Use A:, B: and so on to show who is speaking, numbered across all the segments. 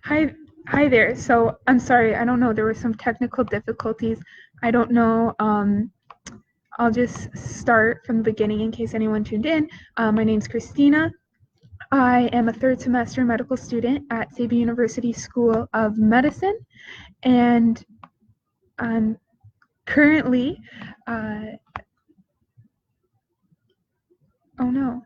A: Hi, hi there. So I'm sorry, I don't know. There were some technical difficulties. I don't know. I'll just start from the beginning in case anyone tuned in. My name's Christina. I am a third semester medical student at Saba University School of Medicine, and I'm currently, oh no.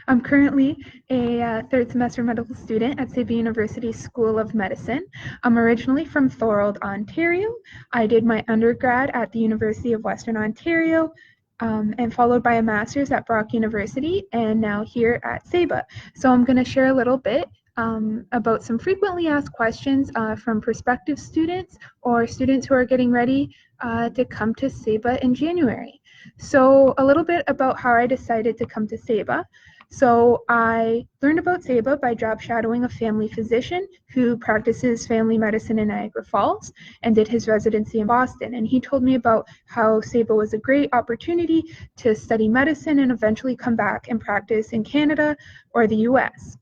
A: I'm currently a third semester medical student at Saba University School of Medicine. I'm originally from Thorold, Ontario. I did my undergrad at the University of Western Ontario, and followed by a master's at Brock University, and now here at Seba. So I'm going to share a little bit about some frequently asked questions from prospective students or students who are getting ready to come to Seba in January. So a little bit about how I decided to come to Seba. So I learned about Seba by job shadowing a family physician who practices family medicine in Niagara Falls and did his residency in Boston. And he told me about how Seba was a great opportunity to study medicine and eventually come back and practice in Canada or the U.S.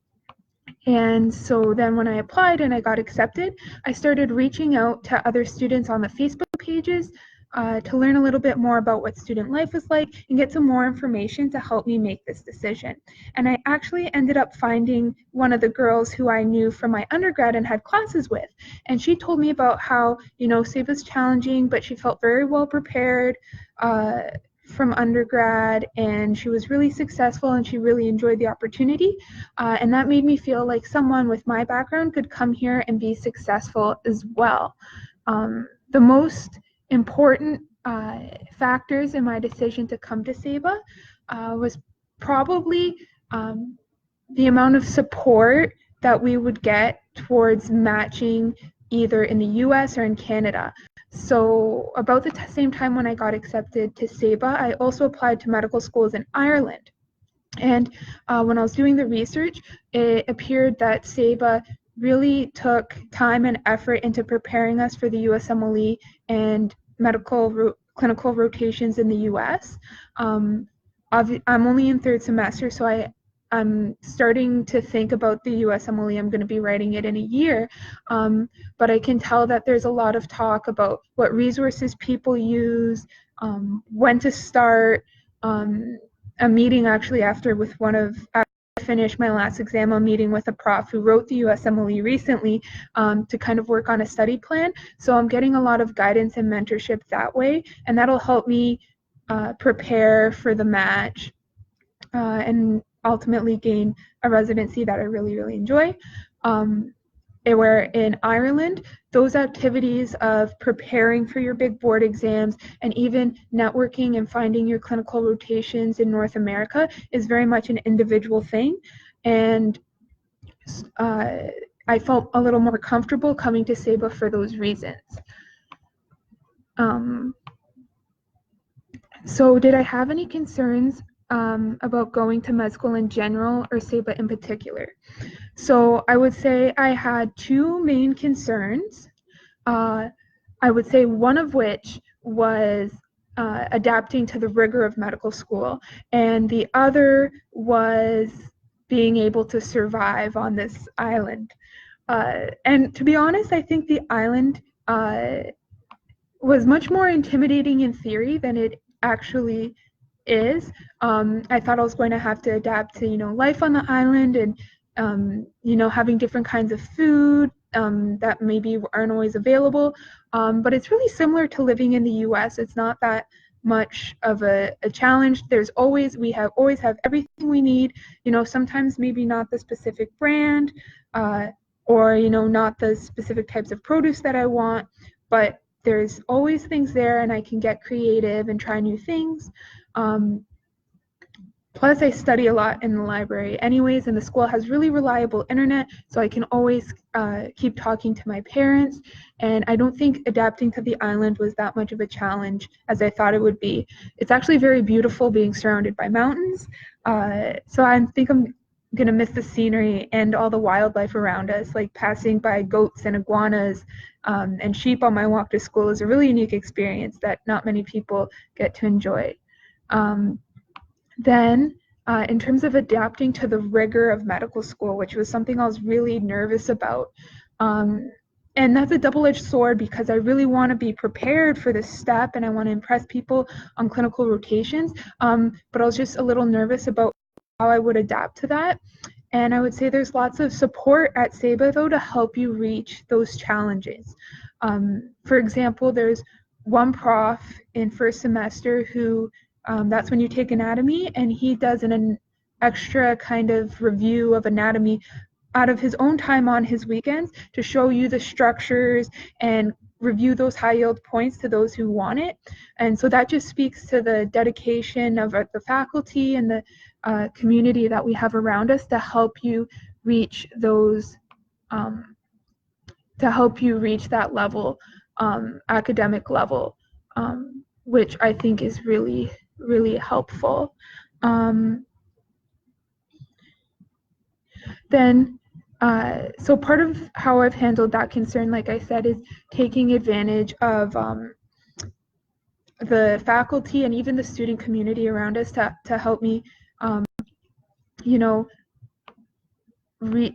A: And so then when I applied and I got accepted, I started reaching out to other students on the Facebook pages to learn a little bit more about what student life was like and get some more information to help me make this decision. And I actually ended up finding one of the girls who I knew from my undergrad and had classes with. And she told me about how, Seba's challenging, but she felt very well prepared from undergrad, and she was really successful and she really enjoyed the opportunity. And that made me feel like someone with my background could come here and be successful as well. The most important factors in my decision to come to Seba was probably the amount of support that we would get towards matching either in the U.S. or in Canada. So about the same time when I got accepted to Seba, I also applied to medical schools in Ireland. And when I was doing the research, it appeared that Seba really took time and effort into preparing us for the USMLE and clinical rotations in the US. I'm only in third semester, so I'm starting to think about the USMLE. I'm going to be writing it in a year, but I can tell that there's a lot of talk about what resources people use, when to start. A meeting actually after I finished my last exam, a meeting with a prof who wrote the USMLE recently to kind of work on a study plan. So I'm getting a lot of guidance and mentorship that way, and that'll help me prepare for the match and ultimately gain a residency that I really, really enjoy. Where in Ireland, those activities of preparing for your big board exams and even networking and finding your clinical rotations in North America is very much an individual thing. And I felt a little more comfortable coming to Seba for those reasons. So did I have any concerns about going to med school in general or Seba in particular? So I would say I had two main concerns. I would say one of which was adapting to the rigor of medical school, and the other was being able to survive on this island. And to be honest, I think the island was much more intimidating in theory than it actually is. I thought I was going to have to adapt to, life on the island and, having different kinds of food that maybe aren't always available. But it's really similar to living in the U.S. It's not that much of a challenge. We always have everything we need. Sometimes maybe not the specific brand or, not the specific types of produce that I want, but there's always things there and I can get creative and try new things. Plus, I study a lot in the library anyways, and the school has really reliable internet, so I can always keep talking to my parents, and I don't think adapting to the island was that much of a challenge as I thought it would be. It's actually very beautiful being surrounded by mountains, so I think I'm going to miss the scenery and all the wildlife around us, like passing by goats and iguanas and sheep on my walk to school is a really unique experience that not many people get to enjoy. Then in terms of adapting to the rigor of medical school, which was something I was really nervous about. And that's a double-edged sword because I really want to be prepared for this step and I want to impress people on clinical rotations. But I was just a little nervous about how I would adapt to that. And I would say there's lots of support at Seba, though, to help you reach those challenges. For example, there's one prof in first semester who, that's when you take anatomy, and he does an extra kind of review of anatomy out of his own time on his weekends to show you the structures and review those high yield points to those who want it. And so that just speaks to the dedication of the faculty and the community that we have around us to help you reach those, that level, academic level, which I think is really, really helpful. So part of how I've handled that concern, like I said, is taking advantage of the faculty and even the student community around us to help me,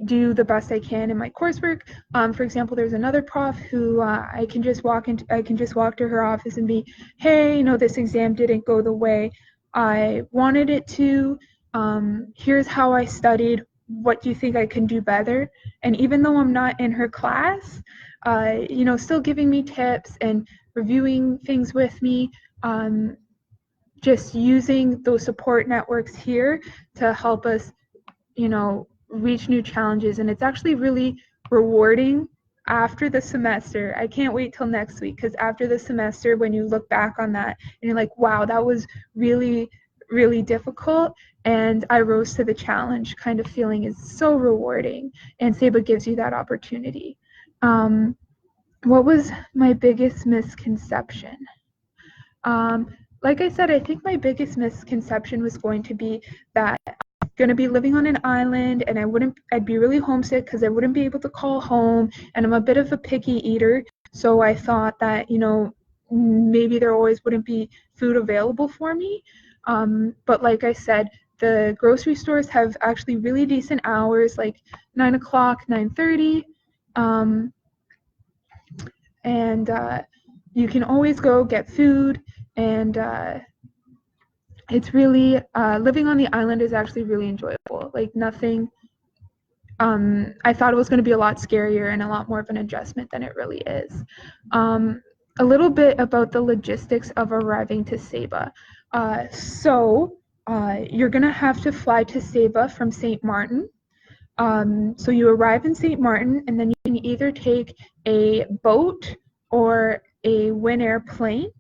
A: do the best I can in my coursework. For example, there's another prof who I can just walk to her office and be, hey, this exam didn't go the way I wanted it to. Here's how I studied. What do you think I can do better? And even though I'm not in her class, still giving me tips and reviewing things with me, just using those support networks here to help us, reach new challenges. And it's actually really rewarding after the semester. I can't wait till next week, because after the semester, when you look back on that and you're like, wow, that was really, really difficult, and I rose to the challenge kind of feeling is so rewarding, and Seba gives you that opportunity. What was my biggest misconception? Like I said, I think my biggest misconception was going to be that I'm going to be living on an island and I'd be really homesick because I wouldn't be able to call home, and I'm a bit of a picky eater, so I thought that, maybe there always wouldn't be food available for me. But like I said, the grocery stores have actually really decent hours, like 9 o'clock, 9:30, and you can always go get food, and it's really, living on the island is actually really enjoyable. Like nothing, I thought it was going to be a lot scarier and a lot more of an adjustment than it really is. A little bit about the logistics of arriving to Seba. So you're going to have to fly to Seba from St. Martin. So you arrive in St. Martin, and then you can either take a boat or a Winair plane.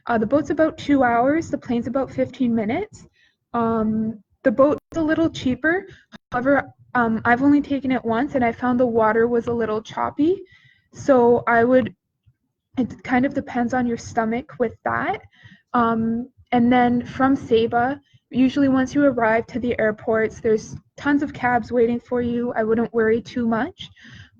A: The boat's about 2 hours, the plane's about 15 minutes. The boat's a little cheaper. However, I've only taken it once, and I found the water was a little choppy. So it kind of depends on your stomach with that. And then from Seba, usually once you arrive to the airports, there's tons of cabs waiting for you. I wouldn't worry too much.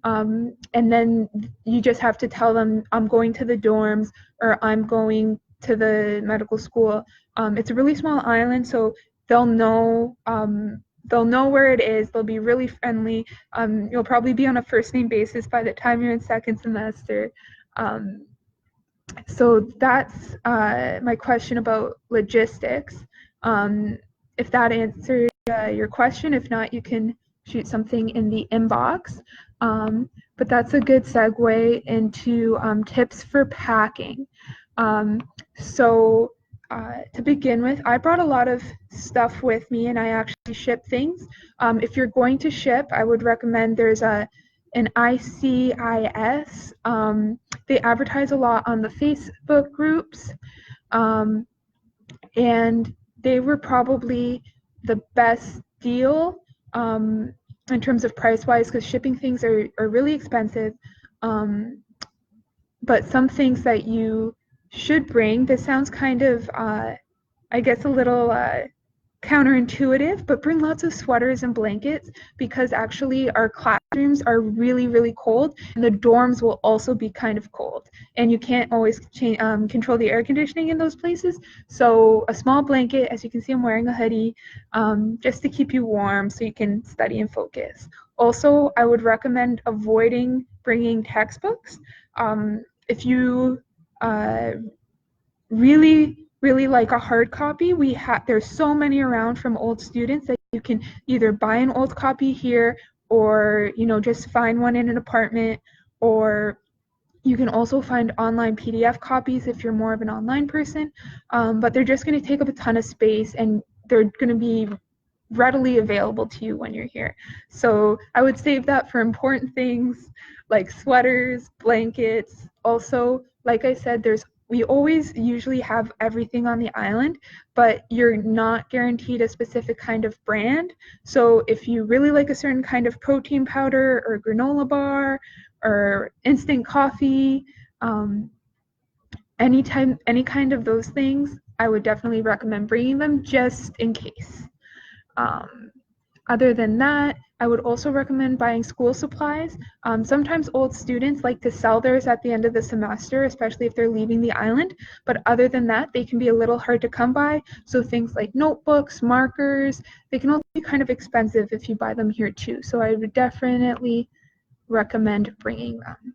A: And then you just have to tell them, I'm going to the dorms, or I'm going to the medical school. It's a really small island, so they'll know where it is. They'll be really friendly. You'll probably be on a first name basis by the time you're in second semester. So that's my question about logistics. If that answered your question, if not, you can shoot something in the inbox. But that's a good segue into tips for packing. So to begin with, I brought a lot of stuff with me, and I actually ship things. If you're going to ship, I would recommend there's an ICIS. They advertise a lot on the Facebook groups, and they were probably the best deal in terms of price-wise, because shipping things are really expensive. But some things that you should bring, this sounds kind of, I guess, a little counterintuitive, but bring lots of sweaters and blankets because actually our classrooms are really, really cold and the dorms will also be kind of cold. And you can't always control the air conditioning in those places. So a small blanket, as you can see, I'm wearing a hoodie, just to keep you warm so you can study and focus. Also, I would recommend avoiding bringing textbooks. If you really like a hard copy, there's so many around from old students that you can either buy an old copy here or just find one in an apartment, or you can also find online PDF copies if you're more of an online person, but they're just going to take up a ton of space and they're going to be readily available to you when you're here. So I would save that for important things like sweaters, blankets. Also, like I said, we always usually have everything on the island, but you're not guaranteed a specific kind of brand. So if you really like a certain kind of protein powder or granola bar or instant coffee, any kind of those things, I would definitely recommend bringing them just in case. Other than that, I would also recommend buying school supplies. Sometimes old students like to sell theirs at the end of the semester, especially if they're leaving the island. But other than that, they can be a little hard to come by. So things like notebooks, markers, they can also be kind of expensive if you buy them here too. So I would definitely recommend bringing them.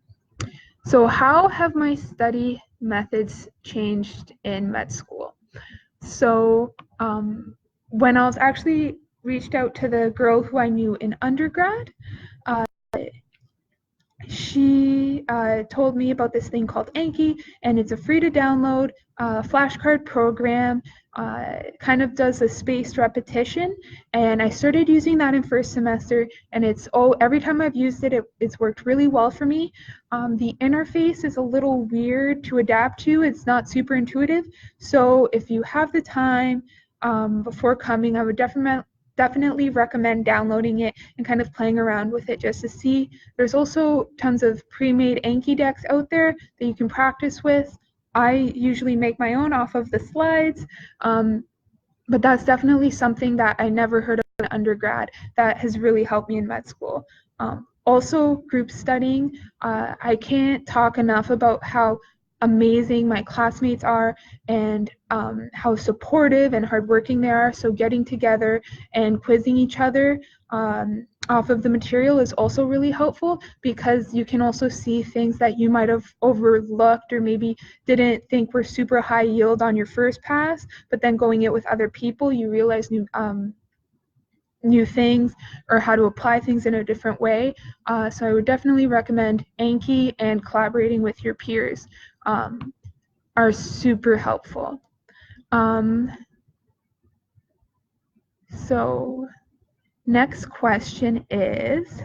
A: So how have my study methods changed in med school? So when I was actually reached out to the girl who I knew in undergrad, she told me about this thing called Anki, and it's a free to download flashcard program. Kind of does a spaced repetition, and I started using that in first semester, and every time I've used it, it's worked really well for me. The interface is a little weird to adapt to. It's not super intuitive, so if you have the time before coming, I would definitely recommend downloading it and kind of playing around with it just to see. There's also tons of pre-made Anki decks out there that you can practice with. I usually make my own off of the slides, but that's definitely something that I never heard of in undergrad that has really helped me in med school. Also, group studying. I can't talk enough about how amazing my classmates are and how supportive and hardworking they are. So getting together and quizzing each other off of the material is also really helpful because you can also see things that you might have overlooked or maybe didn't think were super high yield on your first pass, but then going it with other people, you realize new things or how to apply things in a different way. So I would definitely recommend Anki, and collaborating with your peers are super helpful. So next question is,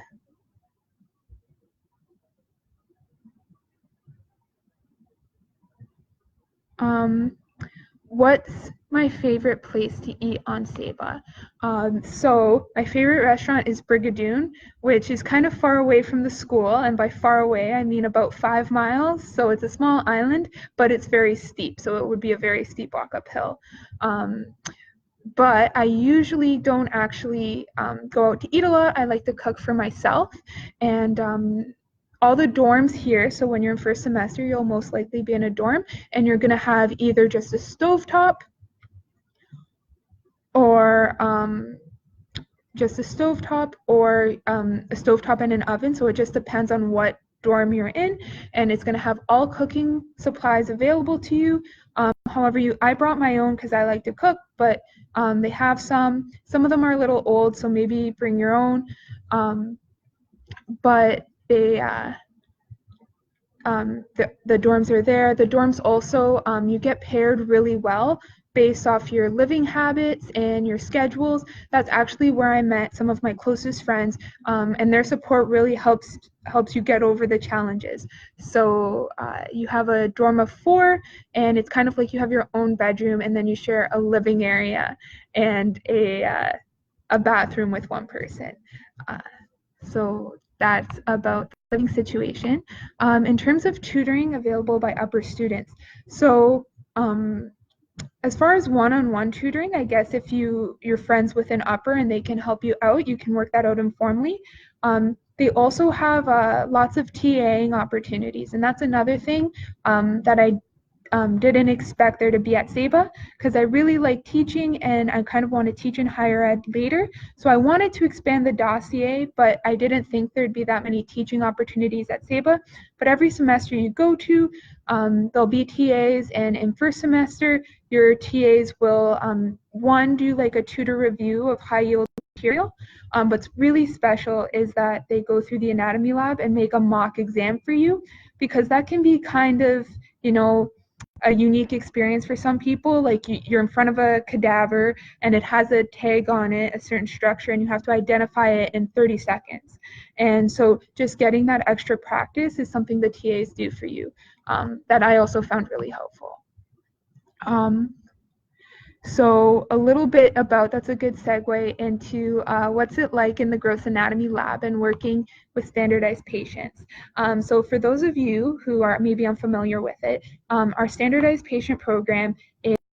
A: what's my favorite place to eat on Seba? So my favorite restaurant is Brigadoon, which is kind of far away from the school, and by far away I mean about 5 miles. So it's a small island, but it's very steep, so it would be a very steep walk uphill. But I usually don't actually go out to eat a lot. I like to cook for myself, and all the dorms here, so when you're in first semester, you'll most likely be in a dorm, and you're going to have either just a stovetop or a stovetop and an oven. So it just depends on what dorm you're in, and it's going to have all cooking supplies available to you. However, I brought my own because I like to cook, but they have some of them are a little old, so maybe bring your own. But the dorms are there. The dorms also, you get paired really well based off your living habits and your schedules. That's actually where I met some of my closest friends, and their support really helps you get over the challenges. So you have a dorm of 4, and it's kind of like you have your own bedroom, and then you share a living area and a bathroom with one person. So that's about the living situation. In terms of tutoring available by upper students, so As far as one-on-one tutoring, I guess if you're friends with an upper and they can help you out, you can work that out informally. They also have lots of TAing opportunities, and that's another thing that I didn't expect there to be at Seba, because I really like teaching and I kind of want to teach in higher ed later. So I wanted to expand the dossier, but I didn't think there'd be that many teaching opportunities at Seba. But every semester you go to, there'll be TAs, and in first semester, your TAs will, one, do like a tutor review of high yield material. What's really special is that they go through the anatomy lab and make a mock exam for you, because that can be kind of, you know, a unique experience for some people. Like you're in front of a cadaver and it has a tag on it, a certain structure, and you have to identify it in 30 seconds. And so just getting that extra practice is something the TAs do for you, that I also found really helpful. So a little bit about, that's a good segue into what's it like in the gross anatomy lab and working with standardized patients. So for those of you who are maybe unfamiliar with it, our standardized patient program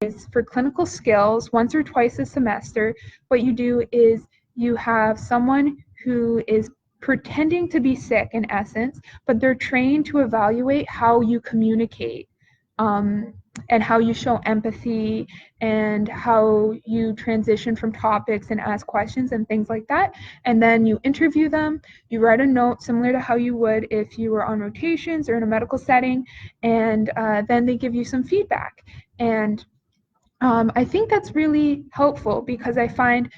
A: is for clinical skills once or twice a semester. What you do is you have someone who is pretending to be sick in essence, but they're trained to evaluate how you communicate. And how you show empathy and how you transition from topics and ask questions and things like that. And then you interview them, you write a note similar to how you would if you were on rotations or in a medical setting, and then they give you some feedback. And I think that's really helpful, because I find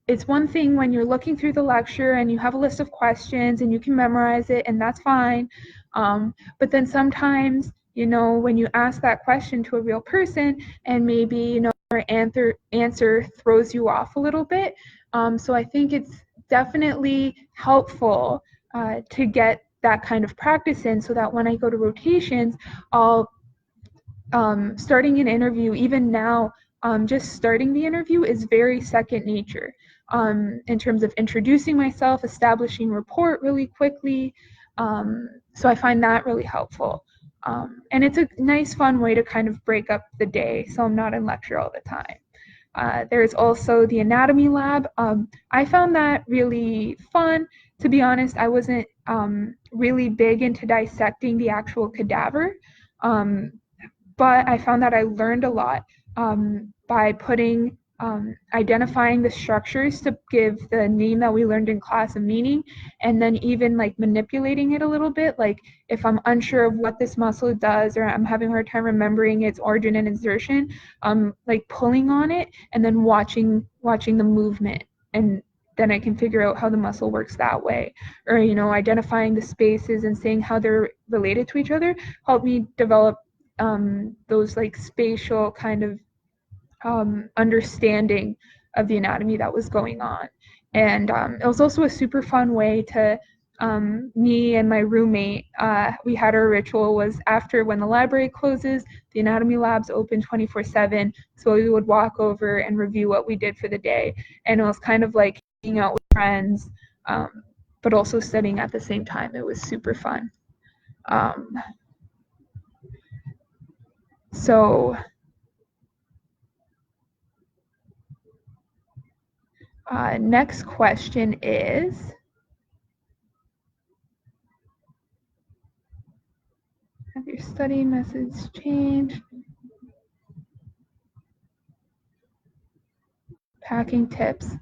A: it's one thing when you're looking through the lecture and you have a list of questions and you can memorize it, and that's fine. But then sometimes, when you ask that question to a real person and maybe, their answer throws you off a little bit. So I think it's definitely helpful to get that kind of practice in, so that when I go to rotations, I'll starting an interview, even now, just starting the interview is very second nature, in terms of introducing myself, establishing rapport really quickly. So I find that really helpful. And it's a nice, fun way to kind of break up the day, so I'm not in lecture all the time. There's also the anatomy lab. I found that really fun. To be honest, I wasn't really big into dissecting the actual cadaver. But I found that I learned a lot by identifying the structures to give the name that we learned in class a meaning, and then even like manipulating it a little bit. Like if I'm unsure of what this muscle does, or I'm having a hard time remembering its origin and insertion, like pulling on it and then watching the movement, and then I can figure out how the muscle works that way. Or, identifying the spaces and seeing how they're related to each other helped me develop those like spatial kind of understanding of the anatomy that was going on. And it was also a super fun way to, me and my roommate, we had our ritual was after, when the library closes, the anatomy lab's open 24/7. So we would walk over and review what we did for the day. And it was kind of like hanging out with friends, but also studying at the same time. It was super fun. So next question is, have your study methods changed? Packing tips.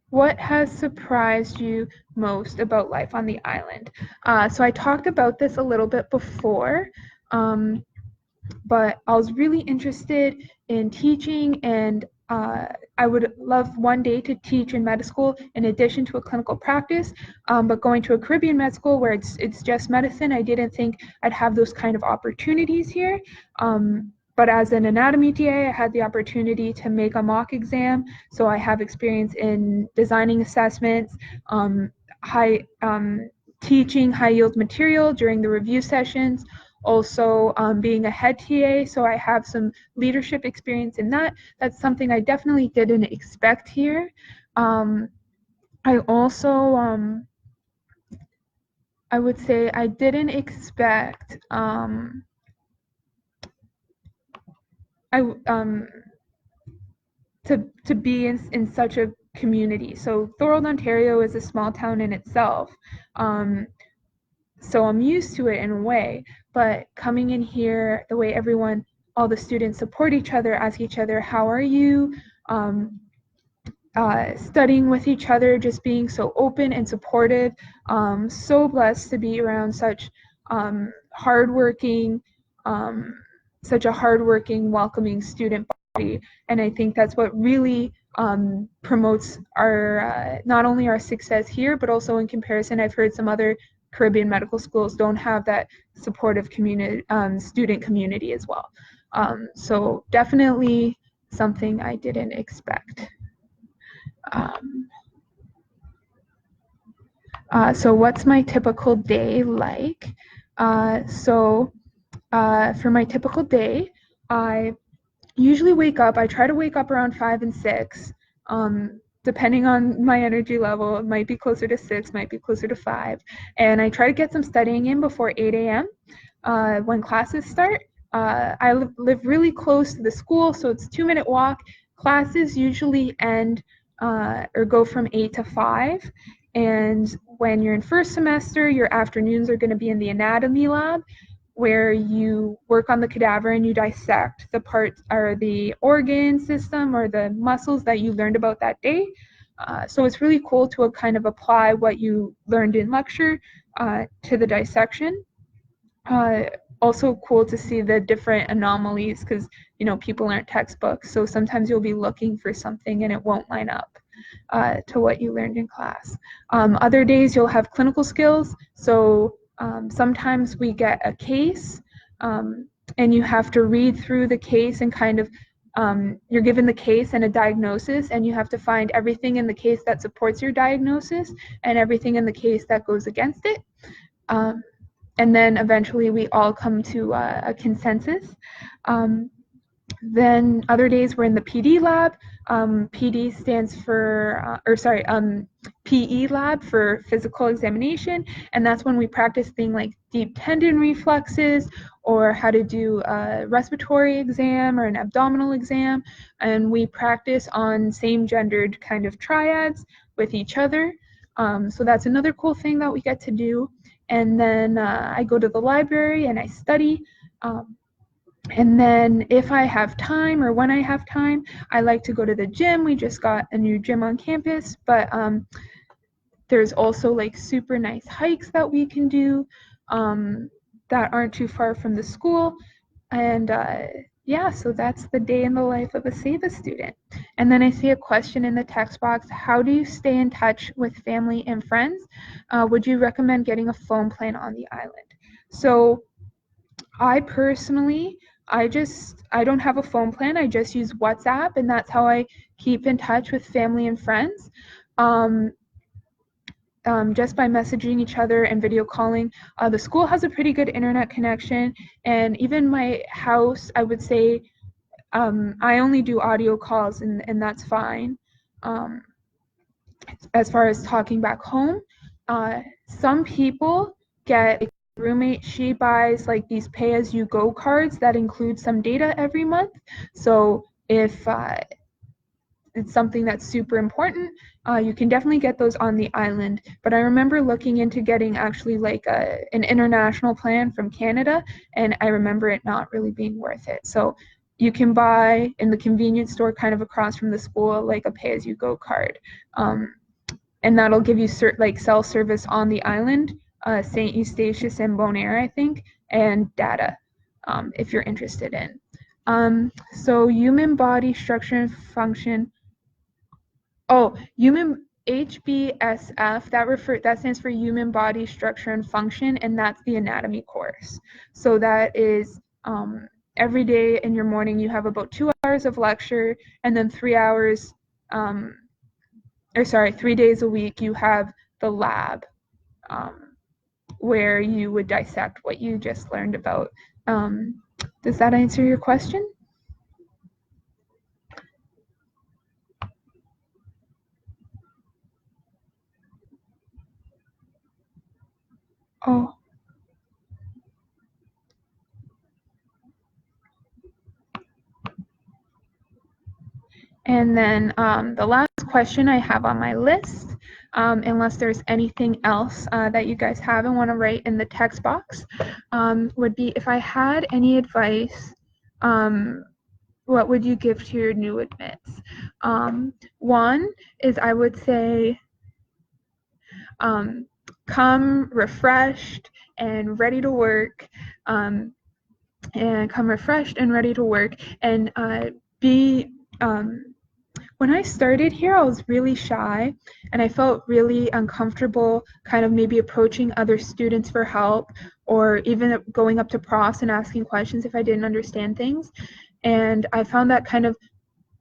A: What has surprised you most about life on the island? So I talked about this a little bit before, but I was really interested in teaching, and I would love one day to teach in med school in addition to a clinical practice. But going to a Caribbean med school where it's just medicine, I didn't think I'd have those kind of opportunities here. But as an anatomy TA, I had the opportunity to make a mock exam, so I have experience in designing assessments, teaching high yield material during the review sessions, also being a head TA, so I have some leadership experience in that. That's something I definitely didn't expect here. I also I would say I didn't expect to be in such a community. So Thorold, Ontario is a small town in itself. So I'm used to it in a way, but coming in here, the way all the students support each other, ask each other, how are you? Studying with each other, just being so open and supportive. So blessed to be around such hardworking, such a hardworking, welcoming student body. And I think that's what really promotes our not only our success here, but also in comparison, I've heard some other Caribbean medical schools don't have that supportive community, student community as well. So definitely something I didn't expect. So what's my typical day like? For my typical day, I usually I try to wake up around 5 and 6, depending on my energy level. It might be closer to 6, might be closer to 5. And I try to get some studying in before 8 a.m. When classes start. I live really close to the school, so it's a 2-minute walk. Classes usually end or go from 8 to 5. And when you're in first semester, your afternoons are going to be in the anatomy lab, where you work on the cadaver and you dissect the parts or the organ system or the muscles that you learned about that day. So it's really cool to kind of apply what you learned in lecture to the dissection. Also cool to see the different anomalies, because people aren't textbooks, so sometimes you'll be looking for something and it won't line up to what you learned in class. Other days you'll have clinical skills, so sometimes we get a case and you have to read through the case and kind of you're given the case and a diagnosis, and you have to find everything in the case that supports your diagnosis and everything in the case that goes against it. And then eventually we all come to a consensus. Then other days we're in the PD lab. PD stands for, PE lab for physical examination, and that's when we practice things like deep tendon reflexes or how to do a respiratory exam or an abdominal exam, and we practice on same-gendered kind of triads with each other. So that's another cool thing that we get to do. And then I go to the library and I study. And then if I have time, or when I have time, I like to go to the gym. We just got a new gym on campus, but there's also like super nice hikes that we can do that aren't too far from the school. And yeah, so that's the day in the life of a Seba student. And then I see a question in the text box: how do you stay in touch with family and friends? Would you recommend getting a phone plan on the island? So I personally, I don't have a phone plan. I just use WhatsApp, and that's how I keep in touch with family and friends. Just by messaging each other and video calling. The school has a pretty good internet connection, and even my house, I would say, I only do audio calls, and that's fine. As far as talking back home, some people get a roommate. She buys like these pay-as-you-go cards that include some data every month. So if it's something that's super important, you can definitely get those on the island. But I remember looking into getting actually like an international plan from Canada, and I remember it not really being worth it. So you can buy in the convenience store kind of across from the school like a pay-as-you-go card, and that'll give you like cell service on the island, St. Eustatius and Bonaire, I think, and data if you're interested in. So human body structure and function. Oh, human HBSF, that stands for Human Body Structure and Function, and that's the anatomy course. So that is every day in your morning you have about 2 hours of lecture, and then 3 hours, 3 days a week you have the lab, where you would dissect what you just learned about. Does that answer your question? Oh. And then the last question I have on my list, unless there's anything else that you guys have and want to write in the text box, would be if I had any advice, what would you give to your new admits? One is I would say come refreshed and ready to work, and come refreshed and ready to work, and be when I started here, I was really shy and I felt really uncomfortable kind of maybe approaching other students for help or even going up to profs and asking questions if I didn't understand things. And I found that kind of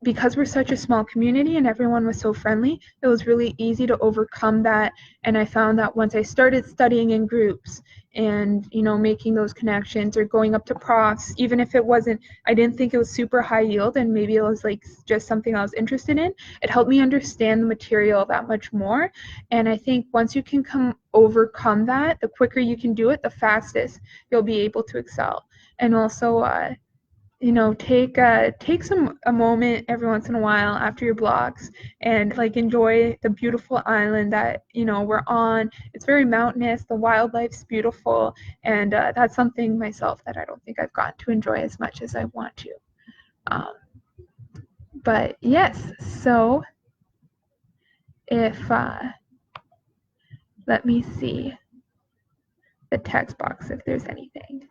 A: because we're such a small community and everyone was so friendly, it was really easy to overcome that. And I found that once I started studying in groups and, making those connections or going up to profs, even if it wasn't, I didn't think it was super high yield and maybe it was like just something I was interested in, it helped me understand the material that much more. And I think once you can overcome that, the quicker you can do it, the fastest you'll be able to excel. And also, take a moment every once in a while after your blocks and like enjoy the beautiful island that we're on. It's very mountainous, the wildlife's beautiful, and that's something myself that I don't think I've gotten to enjoy as much as I want to. um, but yes, so if let me see the text box if there's anything.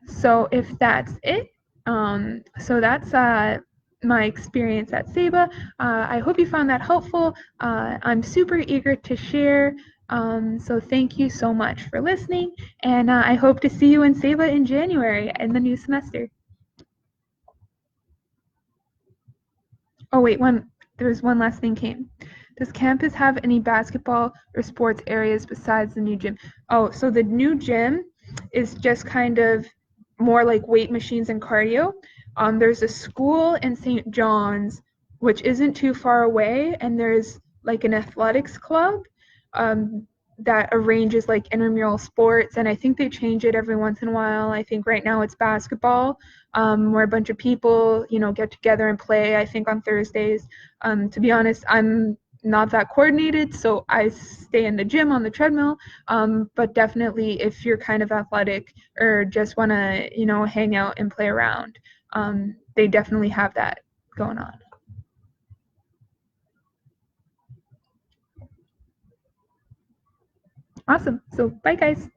A: So if that's it, so that's my experience at Seba. I hope you found that helpful. I'm super eager to share. So thank you so much for listening, and I hope to see you in Seba in January in the new semester. Oh wait, there's one last thing came. Does campus have any basketball or sports areas besides the new gym? Oh, so the new gym is just kind of more like weight machines and cardio. There's a school in St. John's, which isn't too far away, and there's like an athletics club that arranges like intramural sports, and I think they change it every once in a while. I think right now it's basketball, where a bunch of people, get together and play, I think on Thursdays. To be honest, I'm not that coordinated, so I stay in the gym on the treadmill. But definitely if you're kind of athletic or just want to, hang out and play around, they definitely have that going on. Awesome. So bye, guys.